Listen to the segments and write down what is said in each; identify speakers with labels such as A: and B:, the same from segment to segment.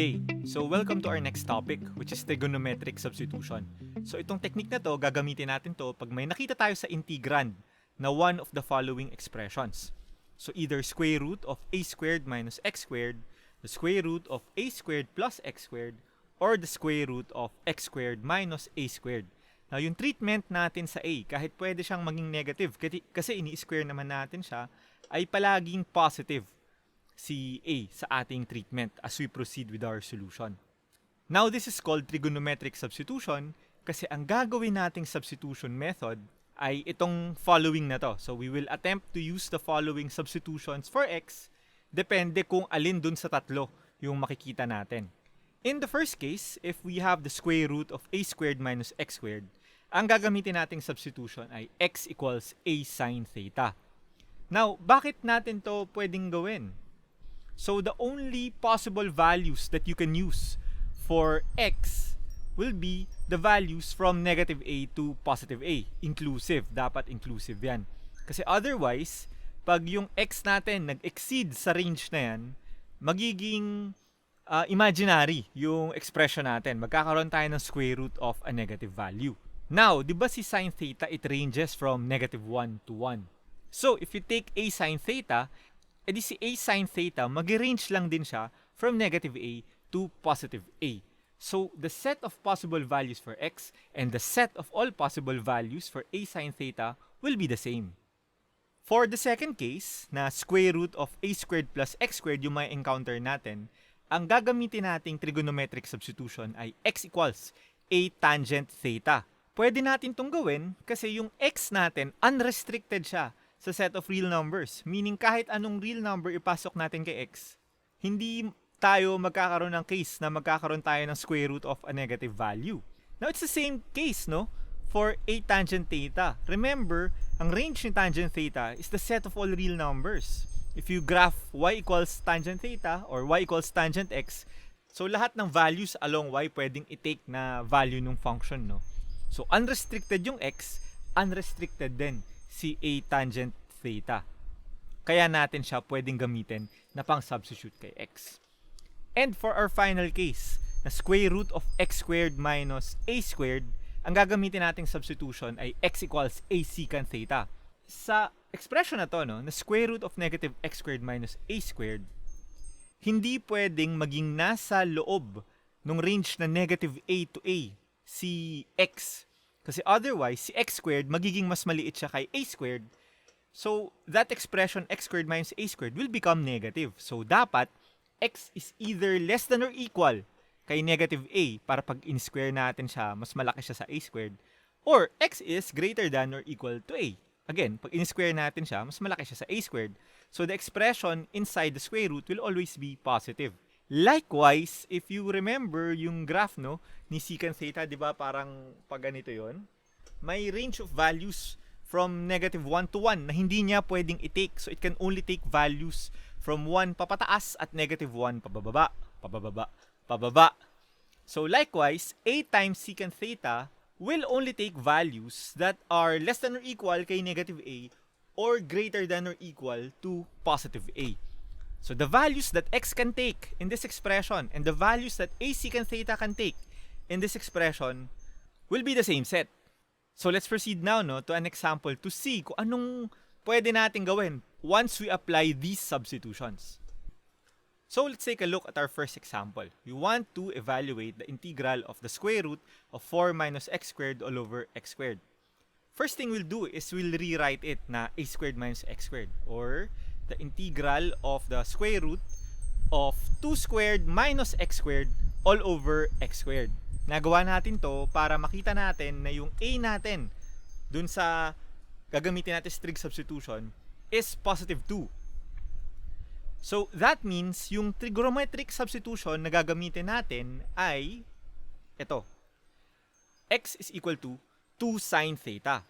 A: day! So welcome to our next topic, which is trigonometric substitution. So itong technique na to, gagamitin natin to pag may nakita tayo sa integrand na one of the following expressions. So either square root of a squared minus x squared, the square root of a squared plus x squared, or the square root of x squared minus a squared. Now yung treatment natin sa a, kahit pwede siyang maging negative, kasi ini-square naman natin siya, ay palaging positive si A sa ating treatment as we proceed with our solution. Now, this is called trigonometric substitution kasi ang gagawin nating substitution method ay itong following na to. So, we will attempt to use the following substitutions for x depende kung alin dun sa tatlo yung makikita natin. In the first case, if we have the square root of a squared minus x squared, ang gagamitin nating substitution ay x equals a sine theta. Now, bakit natin to pwedeng gawin? So, the only possible values that you can use for x will be the values from negative a to positive a. Inclusive. Dapat inclusive yan. Kasi otherwise, pag yung x natin nag-exceed sa range na yan, magiging imaginary yung expression natin. Magkakaroon tayo ng square root of a negative value. Now, di ba si sine theta, it ranges from negative 1 to 1. So, if you take a sine theta, edi si a sine theta, mag-range lang din siya from negative a to positive a. So, the set of possible values for x and the set of all possible values for a sine theta will be the same. For the second case, na square root of a squared plus x squared yung may encounter natin, ang gagamitin nating trigonometric substitution ay x equals a tangent theta. Pwede natin itong gawin kasi yung x natin, unrestricted siya sa set of real numbers. Meaning kahit anong real number ipasok natin kay x, hindi tayo magkakaroon ng case na magkakaroon tayo ng square root of a negative value. Now, it's the same case, no? For a tangent theta. Remember, ang range ni tangent theta is the set of all real numbers. If you graph y equals tangent theta or y equals tangent x, so lahat ng values along y pwedeng i-take na value ng function, no? So, unrestricted yung x, unrestricted din si a tangent theta. Kaya natin siya pwedeng gamitin na pang-substitute kay x. And for our final case, na square root of x squared minus a squared, ang gagamitin nating substitution ay x equals a secant theta. Sa expression na to, no, na square root of negative x squared minus a squared, hindi pwedeng maging nasa loob ng range na negative a to a si x. Kasi otherwise, si x squared, magiging mas maliit siya kay a squared. So, that expression x squared minus a squared will become negative. So, dapat, x is either less than or equal kay negative a para pag in-square natin siya, mas malaki siya sa a squared. Or, x is greater than or equal to a. Again, pag in-square natin siya, mas malaki siya sa a squared. So, the expression inside the square root will always be positive. Likewise, if you remember yung graph, no, ni secant theta, di ba parang pag ganito yon, may range of values from negative 1 to 1 na hindi niya pwedeng i-take. So, it can only take values from 1 papataas at negative 1 pababa, pababa, pababa. So, likewise, a times secant theta will only take values that are less than or equal kay negative a or greater than or equal to positive a. So, the values that x can take in this expression and the values that a secant theta can take in this expression will be the same set. So, let's proceed now, no, to an example to see kung anong pwede natin gawin once we apply these substitutions. So, let's take a look at our first example. We want to evaluate the integral of the square root of 4 minus x squared all over x squared. First thing we'll do is we'll rewrite it na a squared minus x squared, or the integral of the square root of 2 squared minus x squared all over x squared. Nagawa natin to para makita natin na yung a natin dun sa gagamitin natin trig substitution is positive 2. So, that means yung trigonometric substitution na gagamitin natin ay ito. X is equal to 2 sine theta.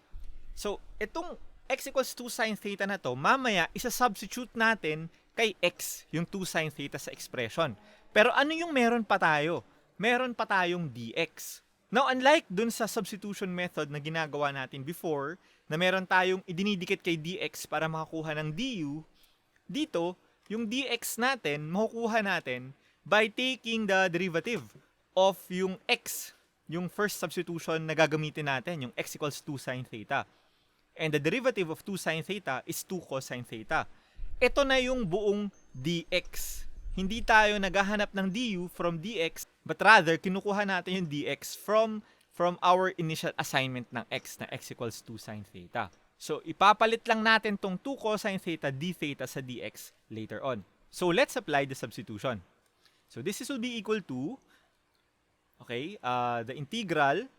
A: So, itong x equals 2 sine theta na to, mamaya isa-substitute natin kay x, yung 2 sine theta sa expression. Pero ano yung meron pa tayo? Meron pa tayong dx. Now, unlike dun sa substitution method na ginagawa natin before, na meron tayong idinidikit kay dx para makakuha ng du, dito, yung dx natin, makukuha natin by taking the derivative of yung x, yung first substitution na gagamitin natin, yung x equals 2 sine theta. And the derivative of 2 sine theta is 2 cosine theta. Ito na yung buong dx. Hindi tayo naghahanap ng du from dx, but rather kinukuha natin yung dx from our initial assignment ng x na x equals 2 sine theta. So, ipapalit lang natin tong 2 cosine theta d theta sa dx later on. So, let's apply the substitution. So, this will be equal to, the integral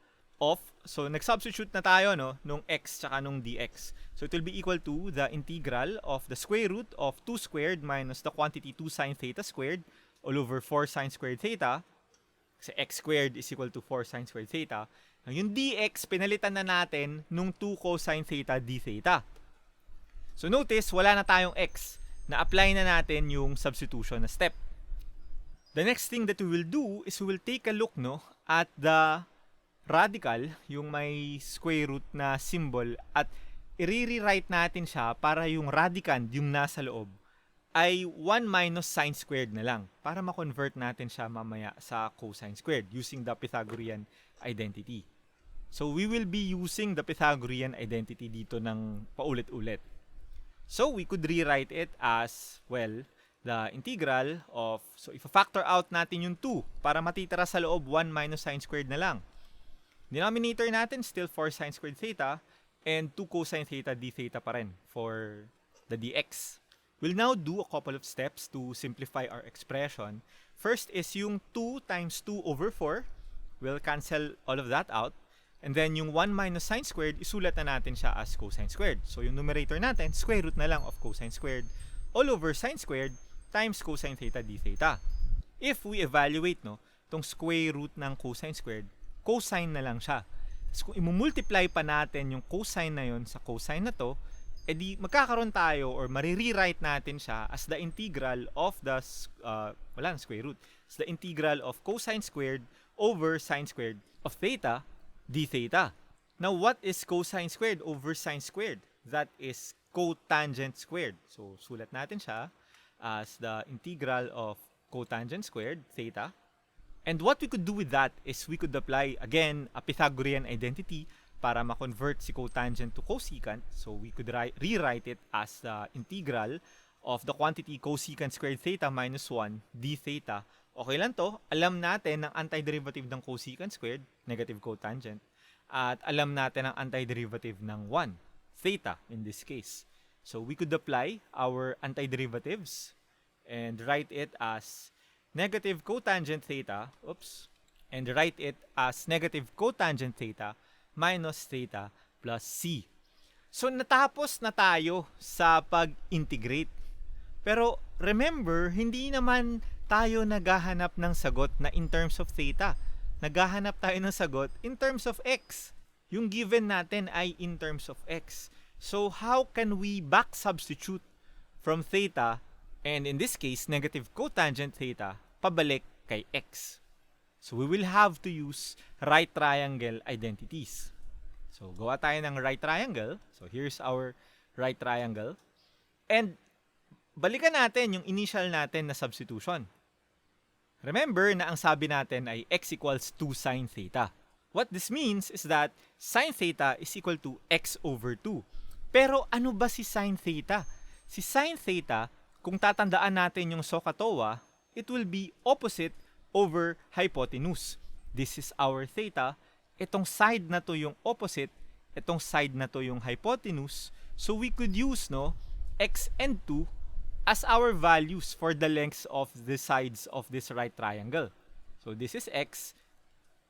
A: of, so nag-substitute na tayo, no, nung x tsaka nung dx. So, it will be equal to the integral of the square root of 2 squared minus the quantity 2 sine theta squared all over 4 sine squared theta. Kasi x squared is equal to 4 sine squared theta. Yung dx, pinalitan na natin nung 2 cosine theta d theta. So, notice, wala na tayong x. Na-apply na natin yung substitution na step. The next thing that we will do is we will take a look, no, at the radical, yung may square root na symbol, at i-rewrite natin siya para yung radicand, yung nasa loob, ay 1 minus sine squared na lang para ma-convert natin siya mamaya sa cosine squared using the Pythagorean identity. So, we will be using the Pythagorean identity dito ng paulit-ulit. So, we could rewrite it as, well, the integral of, so if-factor out natin yung 2 para matitira sa loob 1 minus sine squared na lang. Denominator natin still 4 sine squared theta and 2 cosine theta d theta pa rin for the dx. We'll now do a couple of steps to simplify our expression. First is yung 2 times 2 over 4. We'll cancel all of that out. And then yung 1 minus sine squared, isulat na natin siya as cosine squared. So yung numerator natin, square root na lang of cosine squared all over sine squared times cosine theta d theta. If we evaluate, no, tong square root ng cosine squared, cosine na lang siya. So kung imumultiply pa natin yung cosine na yon sa cosine na to, edi magkakaroon tayo or marirewrite natin siya as the integral of the square root. It's the integral of cosine squared over sine squared of theta d theta. Now, what is cosine squared over sine squared? That is cotangent squared. So, sulat natin siya as the integral of cotangent squared theta. And what we could do with that is we could apply, again, a Pythagorean identity para ma-convert si cotangent to cosecant. So, we could rewrite it as the integral of the quantity cosecant squared theta minus 1 d theta. Okay lang to. Alam natin ang antiderivative ng cosecant squared, negative cotangent. At alam natin ang antiderivative ng 1, theta in this case. So, we could apply our antiderivatives and write it as negative cotangent theta, and write it as negative cotangent theta minus theta plus c. So, natapos na tayo sa pag-integrate. Pero, remember, hindi naman tayo naghahanap ng sagot na in terms of theta. Naghahanap tayo ng sagot in terms of x. Yung given natin ay in terms of x. So, how can we back substitute from theta, and in this case, negative cotangent theta, pabalik kay x? So, we will have to use right triangle identities. So, gawa tayo ng right triangle. So, here's our right triangle. And, balikan natin yung initial natin na substitution. Remember na ang sabi natin ay x equals 2 sine theta. What this means is that sine theta is equal to x over 2. Pero ano ba si sine theta? Si sine theta, kung tatandaan natin yung SOHCAHTOA, it will be opposite over hypotenuse. This is our theta. Itong side na to yung opposite, itong side na to yung hypotenuse. So we could use, no, x and 2 as our values for the lengths of the sides of this right triangle. So this is x,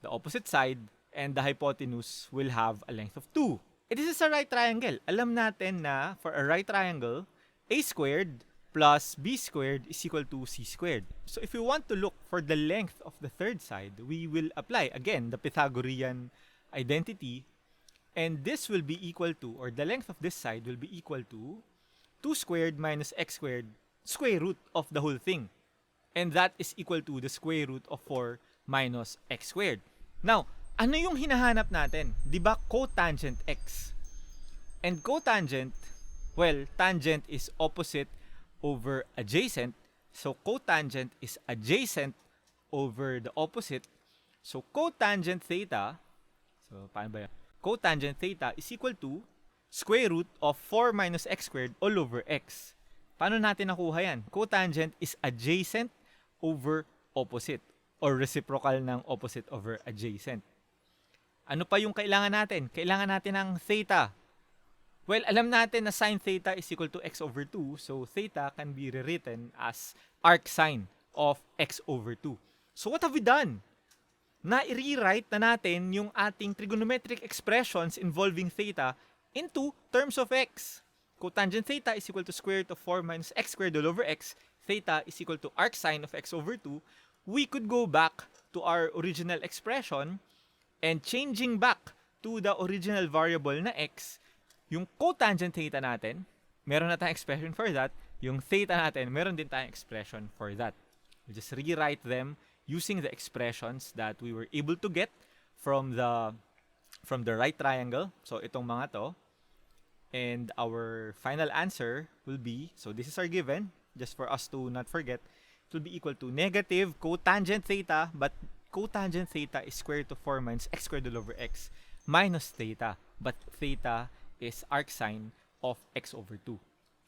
A: the opposite side, and the hypotenuse will have a length of 2. This is a right triangle. Alam natin na for a right triangle, a squared plus b squared is equal to c squared. So if we want to look for the length of the third side, we will apply, again, the Pythagorean identity. And this will be equal to, or the length of this side will be equal to 2 squared minus x squared, square root of the whole thing. And that is equal to the square root of 4 minus x squared. Now, ano yung hinahanap natin? Diba cotangent x? And cotangent, well, tangent is opposite over adjacent. So cotangent is adjacent over the opposite. So cotangent theta, so paano ba yan? Cotangent theta is equal to square root of 4 minus x squared all over x. Paano natin nakuha yan? Cotangent is adjacent over opposite or reciprocal ng opposite over adjacent. Ano pa yung kailangan natin? Kailangan natin ng theta. Well, alam natin na sine theta is equal to x over 2, so theta can be rewritten as arc sine of x over 2. So what have we done? Na-rewrite na natin yung ating trigonometric expressions involving theta into terms of x. Cotangent theta is equal to square root of 4 minus x squared all over x. Theta is equal to arc sine of x over 2. We could go back to our original expression and changing back to the original variable na x, yung cotangent theta natin, meron na tayong expression for that. Yung theta natin, meron din tayong expression for that. We just rewrite them using the expressions that we were able to get from the right triangle. So itong mga to. And our final answer will be, so this is our given, just for us to not forget, it will be equal to negative cotangent theta, but cotangent theta is square root of 4 minus x squared all over x minus theta. But theta is arc sine of x over 2.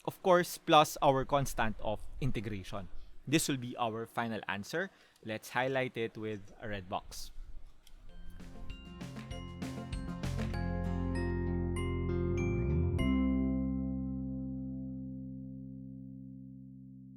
A: Of course, plus our constant of integration. This will be our final answer. Let's highlight it with a red box.